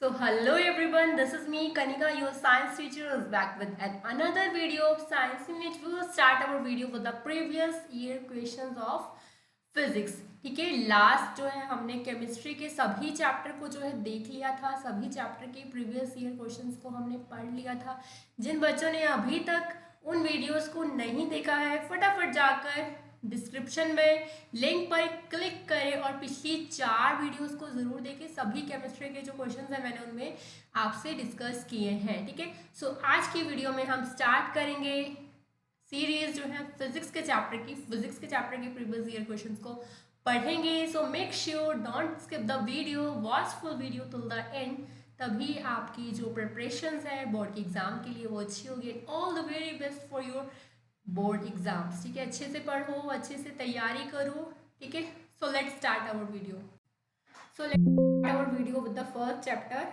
So hello everyone, this is me Kanika, your science teacher is back with another video of science in which we will start our video with the previous year questions of physics. ठीक है, last जो है हमने chemistry के सभी chapter को जो है देख लिया था, सभी चैप्टर के प्रीवियस ईयर क्वेश्चंस को हमने पढ़ लिया था। जिन बच्चों ने अभी तक उन वीडियोस को नहीं देखा है फटाफट जाकर डिस्क्रिप्शन में लिंक पर क्लिक करें और पिछली 4 वीडियोस को ज़रूर देखें। सभी केमिस्ट्री के जो क्वेश्चंस हैं मैंने उनमें आपसे डिस्कस किए हैं। ठीक है, सो आज की वीडियो में हम स्टार्ट करेंगे सीरीज जो है फिजिक्स के चैप्टर के प्रीवियस ईयर क्वेश्चंस को पढ़ेंगे। So make sure don't skip the video, watch full video till the end, तभी आपकी जो प्रिपरेशंस है बोर्ड के एग्जाम के लिए वो अच्छी होगी। All the very best for your board exams. ठीक है, अच्छे से पढ़ो, अच्छे से तैयारी करो। ठीक है, so let's start our video. With the first chapter,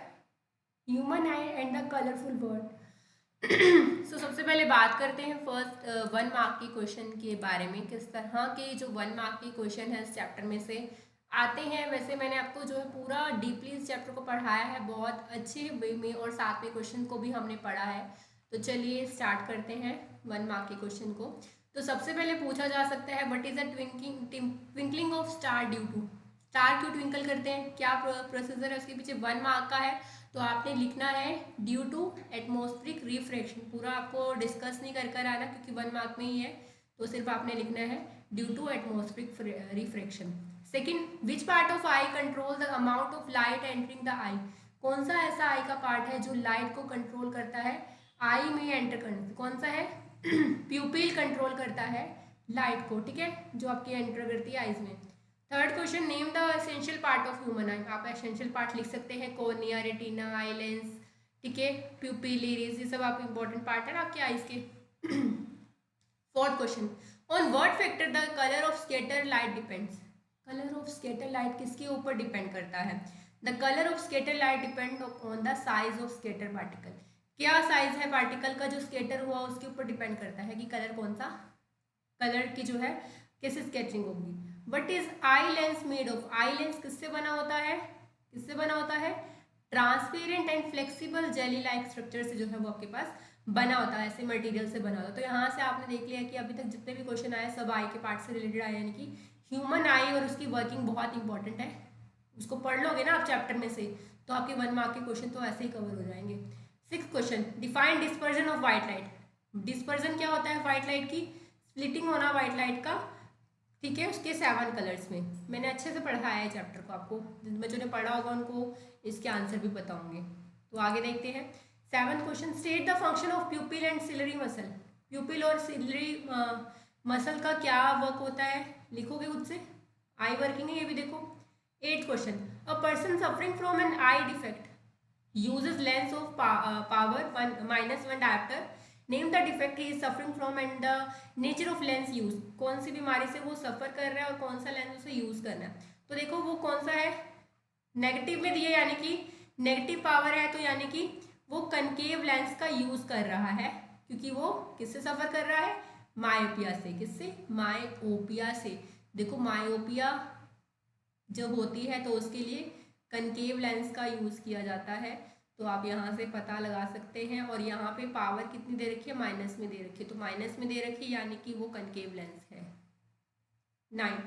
human eye and the colourful world. So सबसे पहले बात करते हैं फर्स्ट 1 मार्क के क्वेश्चन के बारे में, किस तरह के जो 1 मार्क के क्वेश्चन है इस चैप्टर में से आते हैं। वैसे मैंने आपको जो है पूरा डीपली इस चैप्टर को पढ़ाया है बहुत अच्छे वे में, और साथ में क्वेश्चन को भी हमने पढ़ा है। तो चलिए स्टार्ट करते हैं 1 मार्क के क्वेश्चन को। तो सबसे पहले पूछा जा सकता है what is the twinkling of star due to. स्टार क्यों ट्विंकल करते हैं, क्या प्रोसीजर है उसके पीछे। 1 मार्क का है तो आपने लिखना है ड्यू टू एटमॉस्फेरिक रिफ्रैक्शन। पूरा आपको डिस्कस नहीं कर आना क्योंकि 1 मार्क में ही है, तो सिर्फ आपने लिखना है due to atmospheric refraction. Second, which part of eye control the amount of light entering the eye. कौन सा ऐसा आई का पार्ट है जो लाइट को कंट्रोल करता है आई में एंटर करने से। कौन सा है प्यूपिल कंट्रोल करता है लाइट को। ठीक है, जो आपकी एंटर करती है आईज में। Third question, name the essential part of human आई। आप एसेंशियल पार्ट लिख सकते हैं, कॉर्निया, रेटिना, आई लेंस, ठीक है, प्यूपिल, इरिस, ये सब आप इंपॉर्टेंट पार्ट है ना आपके आईज के। Fourth question, on what factor the colour of scatter light depends. Colour of scatter light किसके ऊपर डिपेंड करता है। The colour of scatter light depend on the size of scatter particle. क्या size है पार्टिकल का जो scatter हुआ उसके ऊपर डिपेंड करता है कि कलर कौन सा, कलर की जो है कैसे स्केचिंग होगी। What is eye lens made of. Eye lens किससे बना होता है, किससे बना होता है, transparent and flexible jelly like structure से जो है वो आपके पास बना होता है, ऐसे मटेरियल से बना होता है। तो यहाँ से आपने देख लिया कि अभी तक जितने भी क्वेश्चन आए सब आई के पार्ट से रिलेटेड आए, यानी कि ह्यूमन आई और उसकी वर्किंग बहुत इंपॉर्टेंट है। उसको पढ़ लोगे ना आप चैप्टर में से तो आपके 1 मार्क के क्वेश्चन तो ऐसे ही कवर हो जाएंगे। Sixth question, define dispersion of white light. Dispersion क्या होता है व्हाइट लाइट की, स्प्लिटिंग होना व्हाइट लाइट का। ठीक है, उसके 7 कलर्स में मैंने अच्छे से पढ़ाया है चैप्टर को, आपको जिन बच्चों ने पढ़ा होगा उनको इसके आंसर भी पता होंगे। तो आगे देखते हैं 7th question, state the function of pupil and ciliary muscle. Pupil और सिलरी मसल का क्या वर्क होता है, लिखोगे खुद से, आई वर्किंग है ये भी देखो। 8th question, a person suffering from an eye defect uses lens of power -1 diopter. Name the defect he is suffering from and the nature of lens use. कौन सी बीमारी से वो सफ़र कर रहा है और कौन सा लेंस उसे यूज़ करना है। तो देखो वो कौन सा है, नेगेटिव में दिए, यानी कि नेगेटिव पावर है, तो यानी कि वो कनकेव लेंस का यूज़ कर रहा है क्योंकि वो किससे सफ़र कर रहा है, मायोपिया से। किससे, मायोपिया से। देखो मायोपिया जब होती है तो उसके लिए कनकेव लेंस का यूज़ किया जाता है। तो आप यहाँ से पता लगा सकते हैं, और यहाँ पे पावर कितनी दे रखी है, माइनस में दे रखी है, तो माइनस में दे रखी है यानी कि वो कनकेव लेंस है। 9,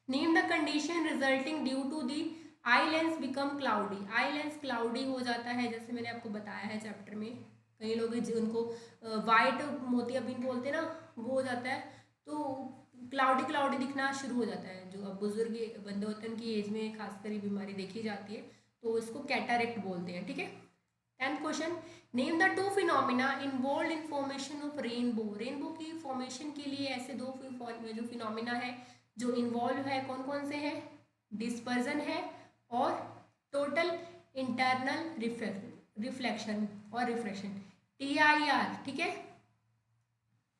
name the condition resulting due to the eye lens become cloudy. Eye lens cloudy हो जाता है, जैसे मैंने आपको बताया है चैप्टर में, कई लोग उनको वाइट मोतियाबिंद बोलते हैं ना, वो हो जाता है, तो क्लाउडी क्लाउडी दिखना शुरू हो जाता है। जो अब बुजुर्ग बंदे होते हैं उनकी एज में खासकर ये बीमारी देखी जाती है, तो इसको कैटारेक्ट बोलते हैं। ठीक है, 10th question, name the 2 phenomena involve in formation of rainbow. Rainbow की फॉर्मेशन के लिए ऐसे 2 जो फिनोमिना है जो इन्वॉल्व है, कौन कौन से हैं, डिस्पर्जन है और टोटल इंटरनल रिफ्लेक्शन और रिफ्रैक्शन, TIR। ठीक है,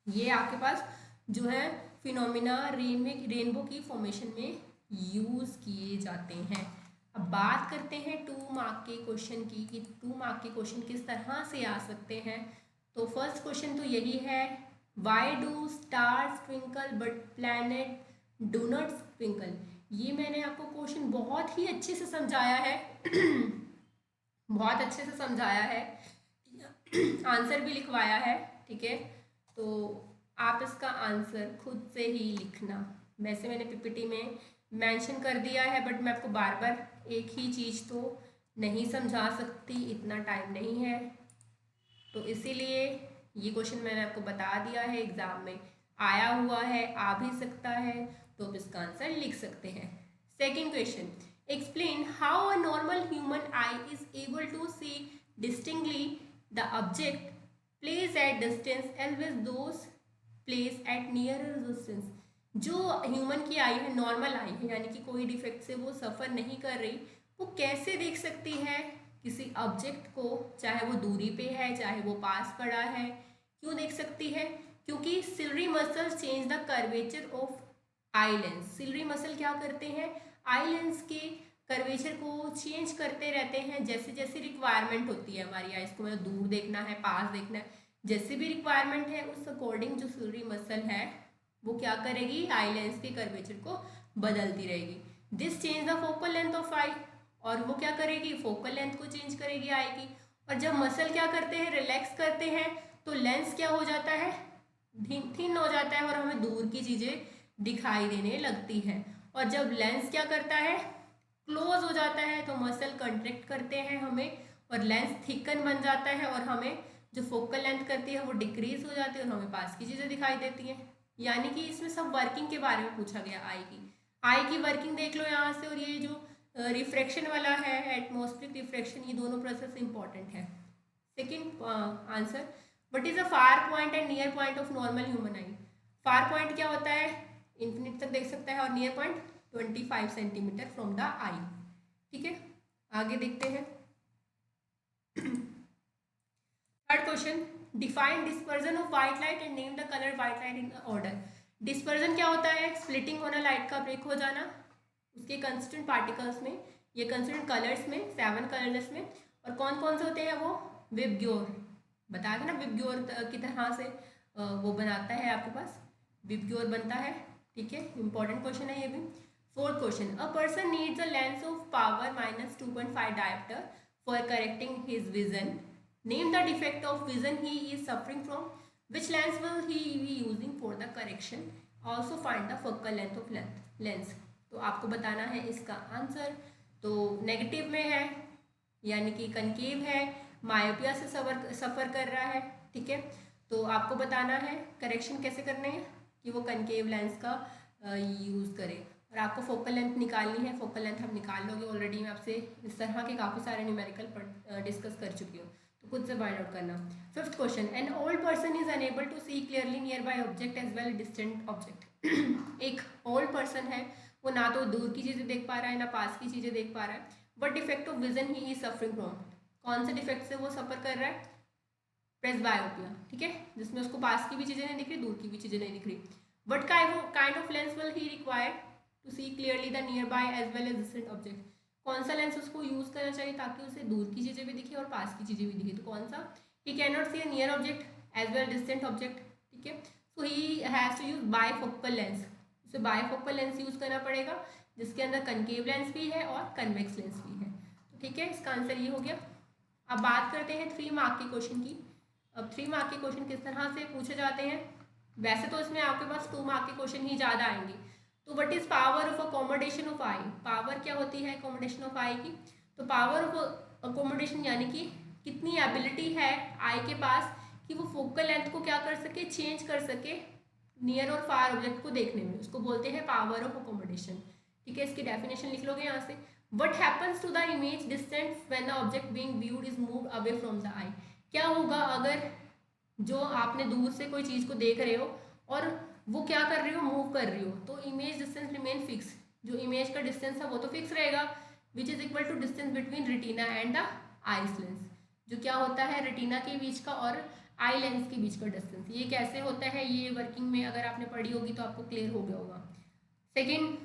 ये आपके पास जो है फिनोमिना रेनबो की फॉर्मेशन में यूज़ किए जाते हैं। अब बात करते हैं 2 मार्क के क्वेश्चन की कि 2 मार्क के क्वेश्चन किस तरह से आ सकते हैं। तो फर्स्ट क्वेश्चन तो यही है, why do stars twinkle but planet do not twinkle. ये मैंने आपको क्वेश्चन बहुत ही अच्छे से समझाया है बहुत अच्छे से समझाया है, आंसर भी लिखवाया है, ठीक है। तो आप इसका आंसर खुद से ही लिखना। वैसे मैंने पीपीटी में मेंशन कर दिया है, बट मैं आपको बार बार एक ही चीज़ तो नहीं समझा सकती, इतना टाइम नहीं है। तो इसीलिए ये क्वेश्चन मैंने आपको बता दिया है, एग्जाम में आया हुआ है, आ भी सकता है, तो आप इसका आंसर लिख सकते हैं। Second question, explain how a normal human eye is able to see distinctly the object place at distance as well those place at near distance. जो ह्यूमन की आई है, नॉर्मल आई है, यानी कि कोई डिफेक्ट से वो सफ़र नहीं कर रही, वो कैसे देख सकती है किसी ऑब्जेक्ट को, चाहे वो दूरी पे है चाहे वो पास पड़ा है। क्यों देख सकती है? क्योंकि ciliary muscle change the curvature of eye lens. Ciliary muscle क्या करते हैं? आई लेंस के कर्वेचर को चेंज करते रहते हैं जैसे जैसे रिक्वायरमेंट होती है हमारी आइज को, मतलब दूर देखना है, पास देखना है, जैसे भी रिक्वायरमेंट है उस अकॉर्डिंग जो सिलरी मसल है वो क्या करेगी, आई लेंस के कर्वेचर को बदलती रहेगी। This change the focal length of eye, और वो क्या करेगी, फोकल लेंथ को चेंज करेगी आई की। और जब मसल क्या करते हैं, रिलैक्स करते हैं, तो लेंस क्या हो जाता है, थिन हो जाता है और हमें दूर की चीज़ें दिखाई देने लगती हैं। और जब लेंस क्या करता है, क्लोज हो जाता है, तो मसल कंट्रैक्ट करते हैं हमें, और लेंस थिकन बन जाता है, और हमें जो फोकल लेंथ करती है वो डिक्रीज हो जाती है और हमें पास की चीज़ें दिखाई देती हैं। यानी कि इसमें सब वर्किंग के बारे में पूछा गया, आई की वर्किंग देख लो यहाँ से। और ये जो रिफ्रैक्शन वाला है, एटमॉस्फेरिक रिफ्रैक्शन, ये दोनों प्रोसेस इंपॉर्टेंट है। Second answer, what is a far point and near point of normal human eye. Far point क्या होता है, इन्फिनिट तक देख सकता है, और near point 25 centimetre from the eye. ठीक है, आगे देखते हैं। Third question, define dispersion of white light and name the colour white light in order. Dispersion क्या होता है, स्प्लिटिंग होना, लाइट का ब्रेक हो जाना उसके कंस्टेंट पार्टिकल्स में, ये कंस्टेंट कलर्स में, 7 कलर्स में। और कौन कौन से होते हैं वो, विबग्योर, बताया था ना, विबग्योर की तरह से वो बनाता है आपके पास, विबग्योर बनता है। ठीक है, इंपॉर्टेंट क्वेश्चन है ये भी। Fourth question, a person needs a lens of power -2.5 dioptre for correcting his vision. Name the defect of vision he is suffering from, which lens will he be using for the correction, also find the focal length of lens. तो आपको बताना है इसका answer. तो negative में है, यानी कि कनकेव है, मायोपिया से सफ़र कर रहा है। ठीक है, तो आपको बताना है करेक्शन कैसे करने हैं, कि वो कनकेव लेंस का यूज़ करें। और आपको फोकल लेंथ निकालनी है, फोकल लेंथ आप निकाल लोगे, ऑलरेडी मैं आपसे इस तरह के काफ़ी सारे न्यूमेरिकल डिस्कस कर चुकी हूँ, तो खुद से फाइंड आउट करना। Fifth question, an old person is unable to see clearly nearby object as well distant object. एक ओल्ड पर्सन है, वो ना तो दूर की चीज़ें देख पा रहा है ना पास की चीज़ें देख पा रहा है। But defect of vision he is suffering from, कौन से डिफेक्ट से वो सफ़र कर रहा है, प्रेसबायोपिया। ठीक है, जिसमें उसको पास की भी चीज़ें नहीं दिख रही, दूर की भी चीज़ें नहीं दिख रही। But kind of lens will he require to see clearly the nearby as well as distant object. कौन सा लेंस उसको यूज़ करना चाहिए ताकि उसे दूर की चीज़ें भी दिखे और पास की चीज़ें भी दिखे, तो कौन सा, he can not see a near object as well distant object. ठीक है, so he has to use bifocal lens, उसे बायफोकल लेंस यूज़ करना पड़ेगा जिसके अंदर कनकेव लेंस भी है और कन्वेक्स लेंस भी है। तो ठीक है, इसका आंसर ये हो गया। अब बात करते हैं 3 मार्क के क्वेश्चन की। अब 3 मार्क के क्वेश्चन किस तरह से पूछे जाते हैं, वैसे तो इसमें आपके पास 2 मार्क के क्वेश्चन ही ज़्यादा आएंगे। तो what is power of accommodation of I, power क्या होती है अकोमोडेशन ऑफ आई की। तो पावर ऑफ अकोमोडेशन यानी कि कितनी एबिलिटी है आई के पास कि वो फोकल लेंथ को क्या कर सके, चेंज कर सके नियर और फार ऑब्जेक्ट को देखने में, उसको बोलते हैं पावर ऑफ अकोमोडेशन। ठीक है, इसकी डेफिनेशन लिख लोगे यहाँ से। What happens to the image distance when the object being viewed is moved away from the eye. क्या होगा अगर जो आपने दूर से कोई चीज़ को देख रहे हो और वो क्या कर रही हो, मूव कर रही हो, तो इमेज डिस्टेंस रिमेन फिक्स, जो इमेज का डिस्टेंस है वो तो फिक्स रहेगा, which is equal to distance between retina and the eye's lens. जो क्या होता है रेटिना के बीच का और आई लेंस के बीच का डिस्टेंस, ये कैसे होता है, ये वर्किंग में अगर आपने पढ़ी होगी तो आपको क्लियर हो गया होगा। Second,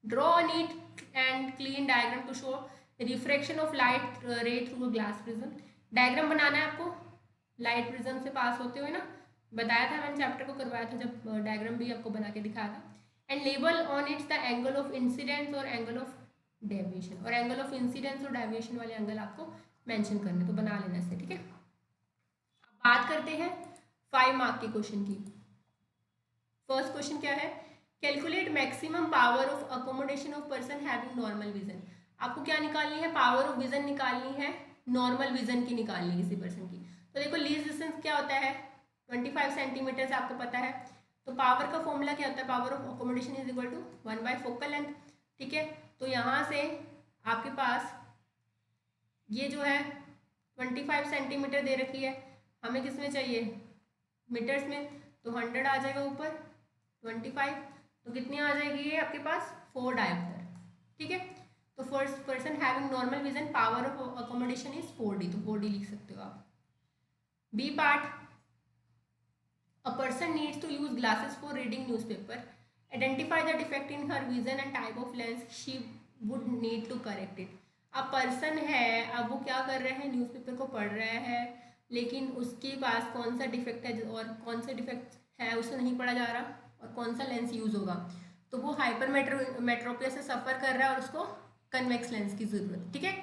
draw a neat and clean diagram to show refraction of light ray through glass prism. Diagram बनाना है आपको लाइट प्रिज्म से पास होते हुए ना, बताया था मैंने, चैप्टर को करवाया था जब डायग्राम भी आपको बना के दिखाया था। And label on it's the angle of incidence और एंगल ऑफ डेविएशन, और एंगल ऑफ इंसिडेंस और डेविएशन वाले एंगल आपको मेंशन करने, तो बना लेना इसे, ठीक है। अब बात करते हैं 5 मार्क के क्वेश्चन की। फर्स्ट क्वेश्चन क्या है, calculate maximum power of accommodation of person having normal vision. आपको क्या निकालनी है, पावर ऑफ विजन निकालनी है, नॉर्मल विजन की निकालनी है किसी पर्सन की। तो देखो लीस्ट डिस्टेंस क्या होता है 25 सेंटीमीटर से आपको पता है, तो पावर का फॉर्मूला क्या होता है, power of accommodation is equal to 1 / focal length, ठीक है। तो यहाँ से आपके पास ये जो है 25 सेंटीमीटर दे रखी है, हमें किस में चाहिए, मीटर्स में, तो 100 आ जाएगा ऊपर 25, तो कितनी आ जाएगी ये आपके पास 4 डायोप्टर, ठीक है। तो first person having normal vision power of accommodation is 4D, तो 4D लिख सकते हो आप। B part, a person needs to use glasses for reading newspaper, identify the defect in her vision and type of lens she would need to correct it. अब person है, अब वो क्या कर रहे हैं, न्यूज़पेपर को पढ़ रहे हैं, लेकिन उसके पास कौन सा डिफेक्ट है और कौन सा डिफेक्ट है उसे नहीं पढ़ा जा रहा, और कौन सा लेंस यूज़ होगा, तो वो हाइपरमेट्रोपिया से सफ़र कर रहा है और उसको कन्वेक्स लेंस की ज़रूरत, ठीक है।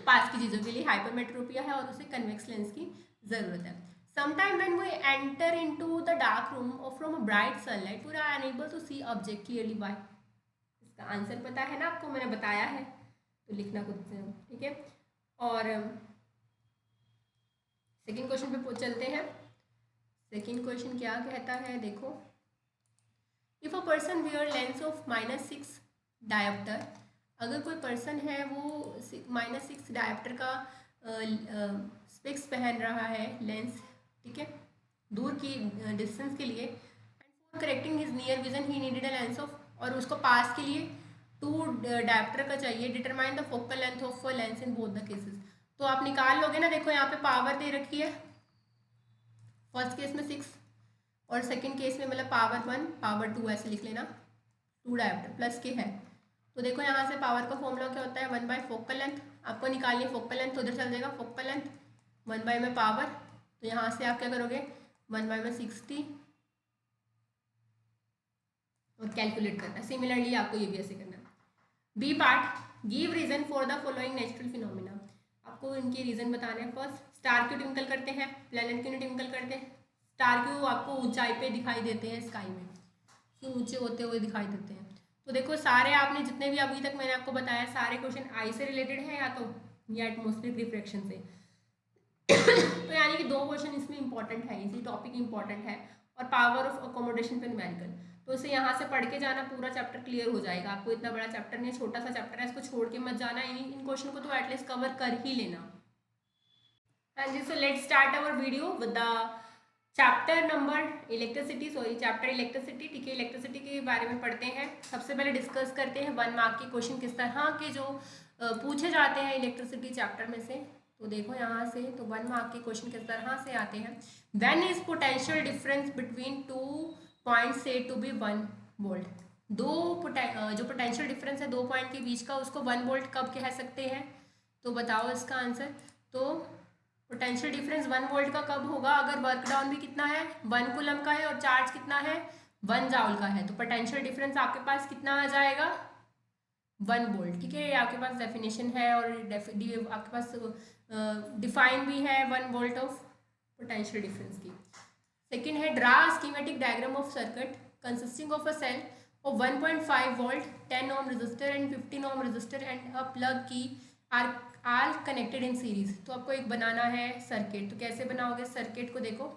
पास की चीज़ों के लिए हाइपरमेट्रोपिया है और उसे कन्वेक्स लेंस की ज़रूरत है। Sometime when we enter into the dark room or from a bright sunlight, we are unable to see object clearly. Why? इसका आंसर पता है ना आपको, मैंने बताया है, तो लिखना खुद से, ठीक है। और सेकंड क्वेश्चन पे चलते हैं। सेकंड क्वेश्चन क्या कहता है, देखो, if a person wear lens of -6 dioptre, अगर कोई पर्सन है वो -6 डायोप्टर का स्पेक्स पहन रहा है, लेंस, ठीक है, दूर की डिस्टेंस के लिए, and correcting his near vision he needed a lens of, और उसको पास के लिए 2 डायोप्टर का चाहिए, determine the focal length of lens in both the cases. तो आप निकाल लोगे ना, देखो यहाँ पे पावर दे रखी है, फर्स्ट केस में 6 और सेकंड केस में मतलब पावर 1 पावर 2 ऐसे लिख लेना, 2 डायोप्टर प्लस के है। तो देखो यहाँ से पावर का फॉर्मूला क्या होता है, 1 / फोकल लेंथ, आपको निकालनी है फोकल लेंथ, तो उधर चल जाएगा फोकल लेंथ, 1 / में पावर, तो यहाँ से आप क्या करोगे 1 / में 60 और कैलकुलेट करना है। सिमिलरली आपको ये भी ऐसे करना है। B part, give reason for the following natural phenomena, आपको इनके रीजन बताने हैं। फर्स्ट, स्टार क्यों ट्विंकल करते हैं, प्लैनेट क्यों नहीं ट्विंकल करते, स्टार क्यों आपको ऊंचाई पे दिखाई देते हैं, स्काई में क्यों ऊंचे होते हुए दिखाई देते हैं। तो देखो सारे आपने जितने भी अभी तक मैंने आपको बताया, सारे क्वेश्चन आई से रिलेटेड है या एटमॉस्फेरिक रिफ्रैक्शन से। तो यानी कि 2 क्वेश्चन इसमें इंपॉर्टेंट है, इसी टॉपिक इंपॉर्टेंट है, और पावर ऑफ अकोमोडेशन पे न्यूमेरिकल, तो इसे यहाँ से पढ़ के जाना, पूरा चैप्टर क्लियर हो जाएगा आपको। इतना बड़ा चैप्टर नहीं, छोटा सा चैप्टर है, इसको छोड़ के मत जाना, इन क्वेश्चन को तो एटलीस्ट कवर कर ही लेना। एंड जी, so let's start our video with the chapter number electricity, chapter electricity, ठीक है। इलेक्ट्रिसिटी के बारे में पढ़ते हैं। सबसे पहले डिस्कस करते हैं 1 मार्क के क्वेश्चन किस तरह के जो पूछे जाते हैं इलेक्ट्रिसिटी चैप्टर में से। तो देखो यहाँ से, तो 1 मार्क के क्वेश्चन किस तरह से आते हैं। When is potential difference between 2 points said to be 1 volt, जो पोटेंशियल डिफरेंस है 2 पॉइंट के बीच का, उसको 1 वोल्ट कब कह सकते हैं, तो बताओ इसका आंसर। तो पोटेंशियल डिफरेंस 1 वोल्ट का कब होगा, अगर वर्क डाउन भी कितना है 1 कूलम का है और चार्ज कितना है 1 जाउल का है, तो पोटेंशियल डिफरेंस आपके पास कितना आ जाएगा 1 वोल्ट, ठीक है। ये आपके पास डेफिनेशन है और आपके पास डिफाइन भी है 1 वोल्ट ऑफ पोटेंशियल डिफरेंस की। सेकेंड है, draw schematic diagram of circuit consisting of a cell of 1.5 volt, 10 ohm resistor and 15 ohm resistor and a plug key are connected in series. तो आपको एक बनाना है सर्किट, तो कैसे बनाओगे सर्किट को, देखो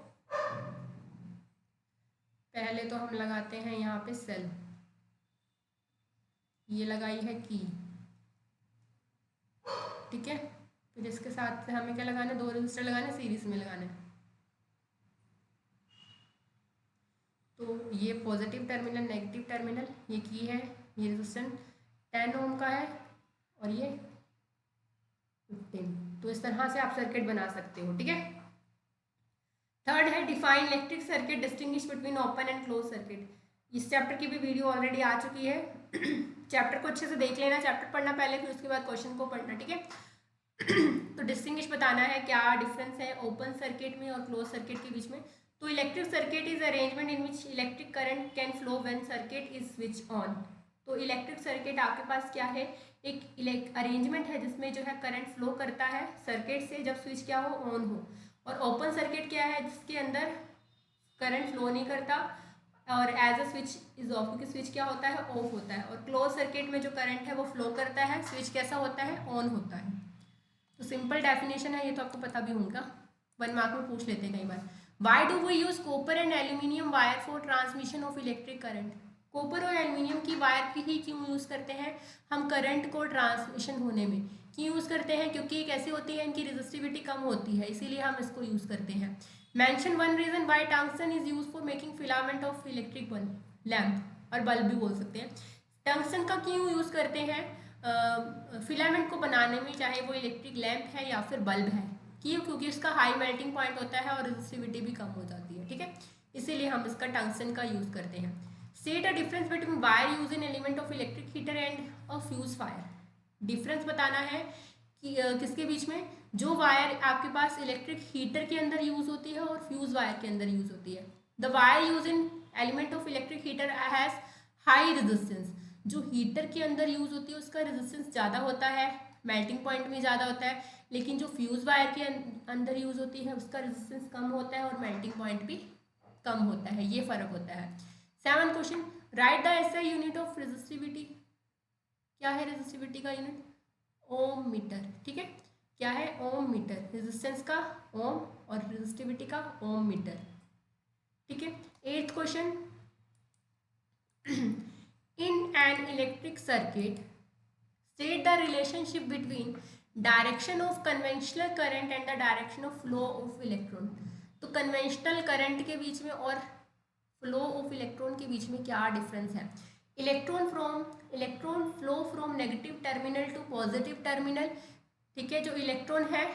पहले तो हम लगाते हैं यहाँ पे सेल, ये लगाई है की, ठीक है। फिर इसके साथ से हमें क्या लगाना है, 2 रजिस्टर लगाने, सीरीज में लगाने। तो ये पॉजिटिव टर्मिनल, नेगेटिव टर्मिनल, ये की है, ये रेजिस्टेंस 10 ओम का है और ये 15। तो इस तरह से आप सर्किट बना सकते हो, ठीक है। थर्ड है, define electric circuit, distinguish between open and close circuit. इस चैप्टर की भी वीडियो ऑलरेडी आ चुकी है, चैप्टर को अच्छे से देख लेना, चैप्टर पढ़ना पहले, फिर उसके बाद क्वेश्चन को पढ़ना, ठीक है। तो डिस्टिंग्विश बताना है क्या डिफरेंस है ओपन सर्किट में और क्लोज सर्किट के बीच में। तो electric circuit is arrangement in which electric current can flow when circuit is switch on. तो इलेक्ट्रिक सर्किट आपके पास क्या है, एक अरेंजमेंट है जिसमें जो है करंट फ्लो करता है सर्किट से जब स्विच क्या हो, ऑन हो। और ओपन सर्किट क्या है, जिसके अंदर करंट फ्लो नहीं करता और as a switch is off, क्योंकि स्विच क्या होता है, ऑफ होता है। और क्लोज सर्किट में जो करंट है वो फ्लो करता है, स्विच कैसा होता है, ऑन होता है। तो सिंपल डेफिनेशन है, ये तो आपको पता भी होगा, 1 मार्क में पूछ लेते हैं कई बार। Why do we use copper and aluminium wire for transmission of electric current? Copper और एल्यूमिनियम की वायर की ही क्यों यूज़ करते हैं हम करंट को ट्रांसमिशन होने में? क्यों यूज़ करते हैं? क्योंकि एक ऐसी होती है इनकी रेजिस्टिविटी कम होती है, इसीलिए हम इसको यूज़ करते हैं। Mention one reason why tungsten is use for making filament of electric bulb, lamp और बल्ब भी बोल सकते हैं। टंगस्टन का क्यों यूज़ करते हैं फिलामेंट को बनाने में, चाहे वो इलेक्ट्रिक लैम्प है या फिर बल्ब है? क्यों? क्योंकि उसका हाई मेल्टिंग पॉइंट होता है और रेजिस्टिविटी भी कम हो जाती है, ठीक है, इसीलिए हम इसका टंगस्टन का यूज़ करते हैं। State a difference between wire use in element of electric heater and a fuse fire. Difference बताना है कि किसके बीच में, जो वायर आपके पास इलेक्ट्रिक हीटर के अंदर यूज होती है और फ्यूज वायर के अंदर यूज होती है। The wire use in element of electric heater has high resistance. जो हीटर के अंदर यूज होती है उसका रेजिस्टेंस ज़्यादा होता है, मेल्टिंग पॉइंट भी ज़्यादा होता है। लेकिन जो फ्यूज वायर के अंदर यूज होती है उसका रेजिस्टेंस कम होता है और मेल्टिंग पॉइंट भी कम होता है, ये फर्क होता है। 7 question, right the SI unit of resistivity. क्या है रेजिस्टिविटी का यूनिट? ओम मीटर, ठीक है, क्या है, ओम मीटर। रेजिस्टेंस का ओम और रेजिस्टिविटी का ओम मीटर, ठीक है। 8th question, in an electric circuit state the relationship between direction of conventional current and the direction of flow of electron। तो कन्वेंशनल करंट के बीच में और फ्लो ऑफ इलेक्ट्रॉन के बीच में क्या डिफरेंस है? Electron flow from negative terminal to positive terminal, ठीक है। जो इलेक्ट्रॉन है,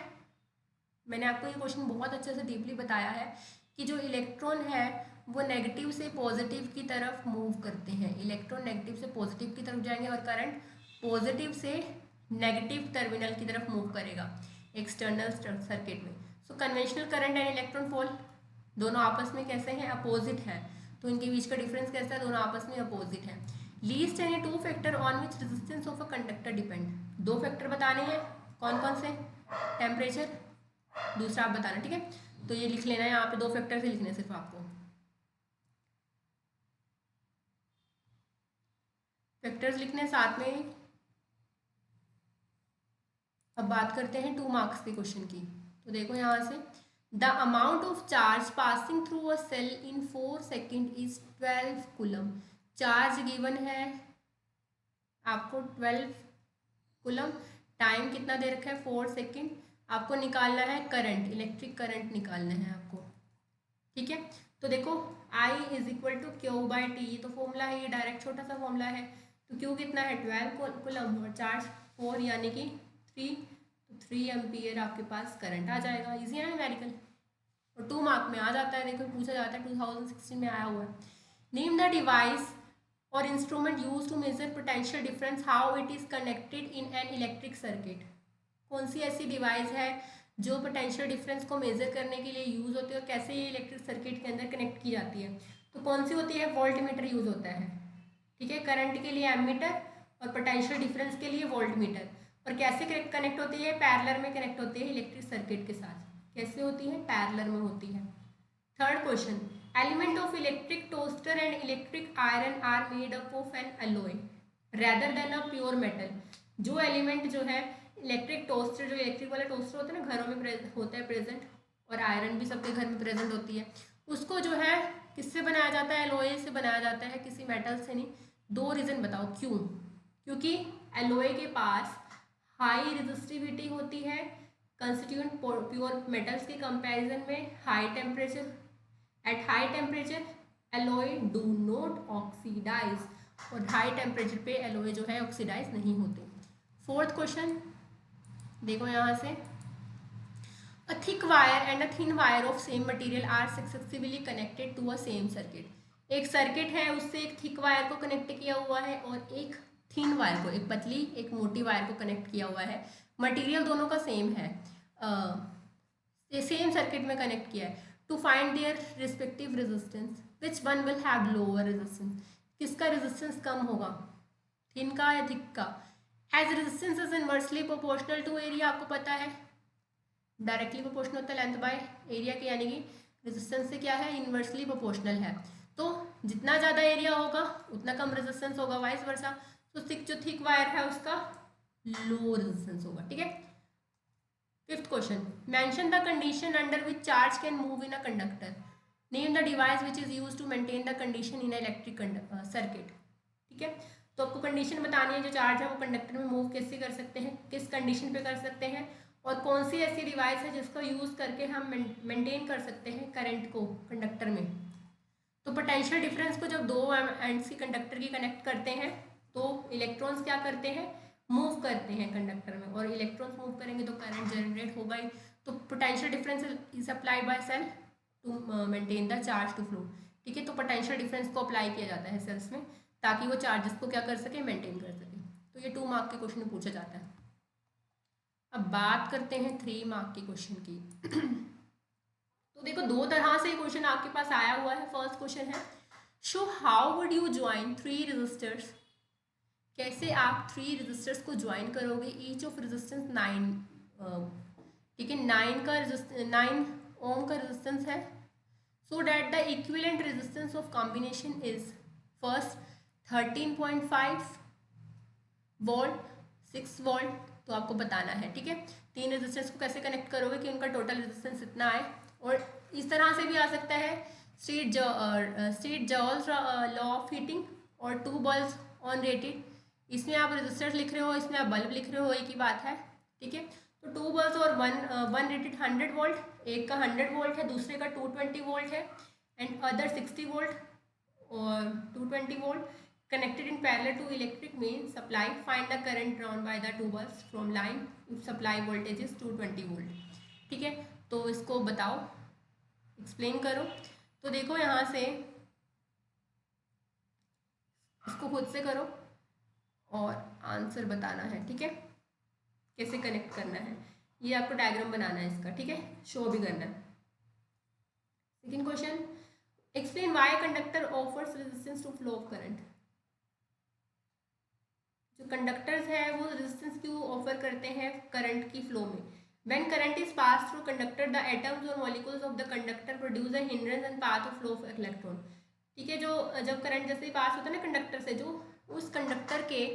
मैंने आपको ये क्वेश्चन बहुत अच्छे से डीपली बताया है कि जो इलेक्ट्रॉन है वो नेगेटिव से पॉजिटिव की तरफ मूव करते हैं। इलेक्ट्रॉन नेगेटिव से पॉजिटिव की तरफ जाएंगे और करंट पॉजिटिव से नेगेटिव टर्मिनल की तरफ मूव करेगा एक्सटर्नल सर्किट में। सो कन्वेंशनल करंट एंड इलेक्ट्रॉन फोल दोनों आपस में कैसे हैं, अपोजिट है। तो इनके बीच का डिफरेंस कैसा है, दोनों आपस में अपोजिट है। Least any 2 factor on which resistance of a conductor depend. 2 factor बताने हैं, कौन कौन से? टेम्परेचर, दूसरा आप बताना, ठीक है। तो ये लिख लेना है, यहाँ पे 2 फैक्टर से लिखने सिर्फ आपको, फैक्टर्स लिखने साथ में। अब बात करते हैं 2 मार्क्स के क्वेश्चन की। तो देखो यहाँ से, the amount of charge passing through a cell in 4 second is 12 coulomb. Charge given है आपको 12 कूलम, टाइम कितना दे रखा है 4 सेकेंड। आपको निकालना है करंट, इलेक्ट्रिक करंट निकालना है आपको, ठीक है। तो देखो I is equal to Q by T, ये तो फॉर्मूला है, ये डायरेक्ट छोटा सा फॉर्मूला है। तो क्यू कितना है 12 कूलम और चार्ज 4 यानी कि 3, तो 3 एम्पियर आपके पास करंट आ जाएगा। इजी है न्यूमेरिकल और 2 मार्क में आ जाता है, देखो पूछा जाता है, 2016 में आया हुआ है। Name the device or instrument use to measure potential difference, how it is connected in an electric circuit. कौन सी ऐसी डिवाइस है जो पोटेंशियल डिफरेंस को मेजर करने के लिए यूज होती है और कैसे ये इलेक्ट्रिक सर्किट के अंदर कनेक्ट की जाती है? तो कौन सी होती है? वोल्ट मीटर यूज होता है, ठीक है। करंट के लिए एमीटर और पोटेंशियल डिफरेंस के लिए वोल्ट मीटर। और कैसे कनेक्ट होती है? पैरेलल में कनेक्ट होती है इलेक्ट्रिक सर्किट के साथ। कैसे होती है? पैरेलल में होती है। 3rd question, element of electric toaster and electric iron are made up of an alloy rather than a pure metal. जो एलिमेंट जो है इलेक्ट्रिक टोस्टर, जो इलेक्ट्रिक वाला टोस्टर होता है ना, घरों में होता है प्रेजेंट, और आयरन भी सबके घर में प्रेजेंट होती है, उसको जो है किससे बनाया जाता है? एलॉय से बनाया जाता है, किसी मेटल से नहीं। 2 रीज़न बताओ क्यों? क्योंकि एलॉय के पास हाई रेजिस्टिविटी होती है कंस्टिट्यूएंट प्योर मेटल्स के कंपैरिजन में। High temperature, at high temperature alloy do not oxidise, और हाई टेम्परेचर पे एलॉय जो है ऑक्सीडाइज नहीं होते। 4th क्वेश्चन देखो यहाँ से, a thick wire and a thin wire of same material are successively connected to a same circuit. एक सर्किट है, उससे एक थिक वायर को कनेक्ट किया हुआ है और एक थिन वायर को, एक पतली एक मोटी वायर को कनेक्ट किया हुआ है। मटेरियल दोनों का सेम है, सेम सर्किट में कनेक्ट किया है। To find their respective resistance, which one will have lower resistance. किसका रेजिस्टेंस कम होगा, थिन का या थिक का? As resistance is inversely proportional to area, आपको पता है डायरेक्टली प्रोपोर्शनल होता है लेंथ बाय एरिया के, यानी कि रेजिस्टेंस से क्या है इनवर्सली प्रोपोर्शनल है। तो जितना ज़्यादा एरिया होगा उतना कम रेजिस्टेंस होगा, वाइस वर्सा। तो जो थिक वायर है उसका लो रेजिस्टेंस होगा, ठीक है। Fifth question, mention the condition under which charge can move in a conductor, name the device which is use to maintain the condition in electric circuit, ठीक है। तो आपको कंडीशन बतानी है जो चार्ज है वो कंडक्टर में मूव कैसे कर सकते हैं, किस कंडीशन पे कर सकते हैं, और कौन सी ऐसी डिवाइस है जिसको यूज करके हम मेंटेन कर सकते हैं करंट को कंडक्टर में। तो पोटेंशियल डिफरेंस को जब दो एंड्स की कंडक्टर की कनेक्ट करते हैं तो इलेक्ट्रॉन्स क्या करते हैं, मूव करते हैं कंडक्टर में, और इलेक्ट्रॉन्स मूव करेंगे तो करंट जनरेट होगा ही। तो potential difference is applied by cell to maintain the charge to flow, ठीक है। तो पोटेंशियल डिफरेंस को अप्लाई किया जाता है सेल्स में ताकि वो चार्जेस को क्या कर सके, मेंटेन कर सके। तो ये 2 मार्क के क्वेश्चन में पूछा जाता है। अब बात करते हैं 3 मार्क के क्वेश्चन की। तो देखो दो तरह से क्वेश्चन आपके पास आया हुआ है। फर्स्ट क्वेश्चन है show how would you join 3 resistors, कैसे आप 3 रेजिस्टर्स को ज्वाइन करोगे, ईच ऑफ रेजिस्टेंस 9, ठीक है 9 ओम का रेजिस्टेंस है, so that the equivalent resistance of combination is first 13.5 volt, 6 volt. तो आपको बताना है, ठीक है 3 रेजिस्टेंस को कैसे कनेक्ट करोगे कि उनका टोटल रेजिस्टेंस इतना आए। और इस तरह से भी आ सकता है street joules law of heating और 2 बल्ब्स ऑन रेटेड, इसमें आप रेजिस्टर्स लिख रहे हो, इसमें आप बल्ब लिख रहे हो, एक ही बात है, ठीक है। तो 2 बल्ब्स और वन रेटेड 100 वोल्ट, एक का 100 वोल्ट है, दूसरे का 220 वोल्ट है, एंड अदर 60 वोल्ट और 220 volt connected in parallel to electric main supply. Find the current drawn by the 2 bulbs from line if supply voltage is 220 volt, ठीक है। तो इसको बताओ, एक्सप्लेन करो। तो देखो यहाँ से इसको खुद से करो और आंसर बताना है, ठीक है कैसे कनेक्ट करना है। ये आपको डायग्राम बनाना है इसका, ठीक है शो भी करना है। Second question, explain why conductor offers resistance to flow of current, जो कंडक्टर्स है वो रेजिस्टेंस क्यों ऑफर करते हैं करंट की फ्लो में। When current is pass through conductor the atoms और molecules of the conductor produce a hindrance and path of flow of electron, ठीक है। जो जब करंट जैसे ही पास होता है ना कंडक्टर से, जो उस कंडक्टर के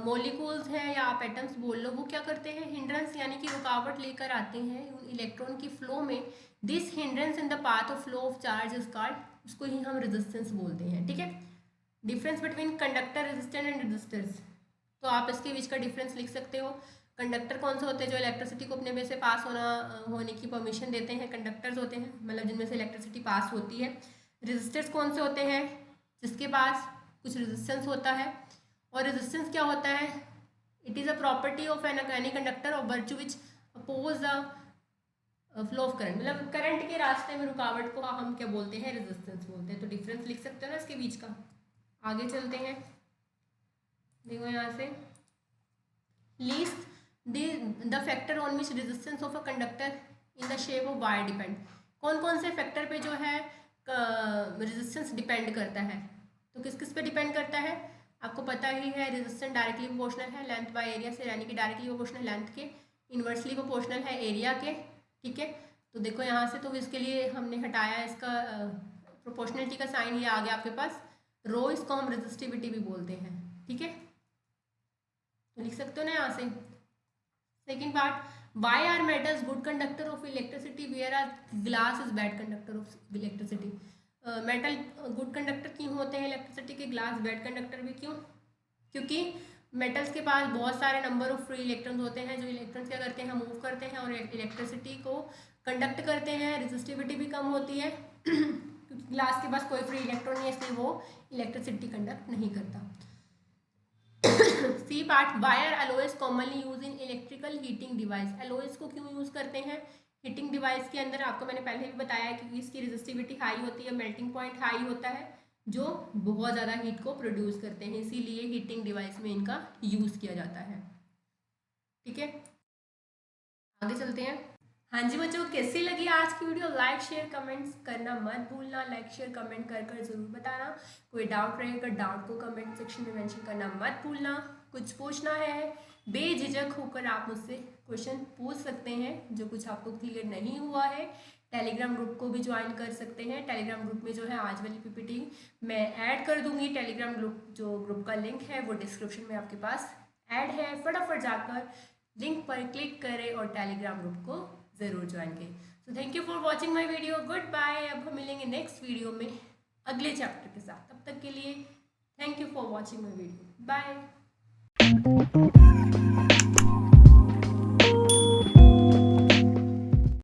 मॉलिक्यूल्स हैं या आप एटम्स बोल लो, वो क्या करते हैं हिंड्रेंस यानी कि रुकावट लेकर आते हैं उन इलेक्ट्रॉन की फ्लो में। This hindrance in the path of flow of charge is called, उसको ही हम रेजिस्टेंस बोलते हैं, ठीक है। Difference between conductor resistance and resistance, तो आप इसके बीच का डिफरेंस लिख सकते हो। कंडक्टर कौन से होते हैं, जो इलेक्ट्रिसिटी को अपने में से पास होने की परमिशन देते हैं, कंडक्टर्स होते हैं मतलब जिनमें से इलेक्ट्रिसिटी पास होती है। रेजिस्टर्स कौन से होते हैं, जिसके पास कुछ रेजिस्टेंस होता है। और रेजिस्टेंस क्या होता है, it is a property of any conductor और virtue which oppose the flow of current, मतलब करंट के रास्ते में रुकावट को हम क्या बोलते हैं, रेजिस्टेंस बोलते हैं। तो डिफरेंस लिख सकते हो ना इसके बीच का। आगे चलते हैं, देखो यहाँ से least the factor on which resistance of a conductor in the shape of wire depend, कौन कौन से फैक्टर पे जो है रेजिस्टेंस डिपेंड करता है। तो किस किस पे डिपेंड करता है, आपको पता ही है रेजिस्टेंस डायरेक्टली प्रोपोर्शनल है लेंथ बाय एरिया से, यानी कि डायरेक्टली प्रोपोर्शनल लेंथ के, इन्वर्सली प्रोपोर्शनल है एरिया के, ठीक है। तो देखो यहाँ से, तो इसके लिए हमने हटाया इसका प्रोपोर्शनलिटी का साइन, ये आ गया आपके पास रो, इसको हम रेजिस्टिविटी भी बोलते हैं, ठीक है। तो लिख सकते हो ना यहाँ से। Second part, why are metals good conductor of electricity where are glass is bad conductor of electricity, metal good conductor क्यों होते हैं इलेक्ट्रिसिटी के, ग्लास बैड कंडक्टर भी क्यों, क्योंकि मेटल्स के पास बहुत सारे नंबर ऑफ फ्री इलेक्ट्रॉन्स होते हैं, जो इलेक्ट्रॉन्स क्या करते हैं, मूव करते हैं और इलेक्ट्रिसिटी को कंडक्ट करते हैं। रेजिस्टिविटी भी कम होती है क्योंकि ग्लास के पास कोई फ्री इलेक्ट्रॉन नहीं है, इसलिए वो इलेक्ट्रिसिटी कंडक्ट नहीं करता। C part, wire alloys commonly use in electrical heating device, alloys को क्यों यूज करते हैं हीटिंग डिवाइस के अंदर, आपको मैंने पहले भी बताया है कि इसकी रेजिस्टिविटी हाई होती है, मेल्टिंग पॉइंट हाई होता है, जो बहुत ज़्यादा हीट को प्रोड्यूस करते हैं, इसीलिए हीटिंग डिवाइस में इनका यूज किया जाता है, ठीक है। आगे चलते हैं। हाँ जी बच्चों, कैसी लगी आज की वीडियो, लाइक शेयर कमेंट्स करना मत भूलना, लाइक शेयर कमेंट कर जरूर बताना। कोई डाउट रहेगा, डाउट को कमेंट सेक्शन में मेंशन करना मत भूलना। कुछ पूछना है, बेझिझक होकर आप मुझसे क्वेश्चन पूछ सकते हैं। जो कुछ आपको क्लियर नहीं हुआ है, टेलीग्राम ग्रुप को भी ज्वाइन कर सकते हैं। टेलीग्राम ग्रुप में जो है आज वाली पीपीटी मैं ऐड कर दूंगी। टेलीग्राम ग्रुप का लिंक है वो डिस्क्रिप्शन में आपके पास ऐड है। फटाफट जाकर लिंक पर क्लिक करें और टेलीग्राम ग्रुप को ज़रूर ज्वाइन करें। So thank you for watching my video. Goodbye. अब हम मिलेंगे नेक्स्ट वीडियो में अगले चैप्टर के साथ। तब तक के लिए thank you for watching my video. Bye.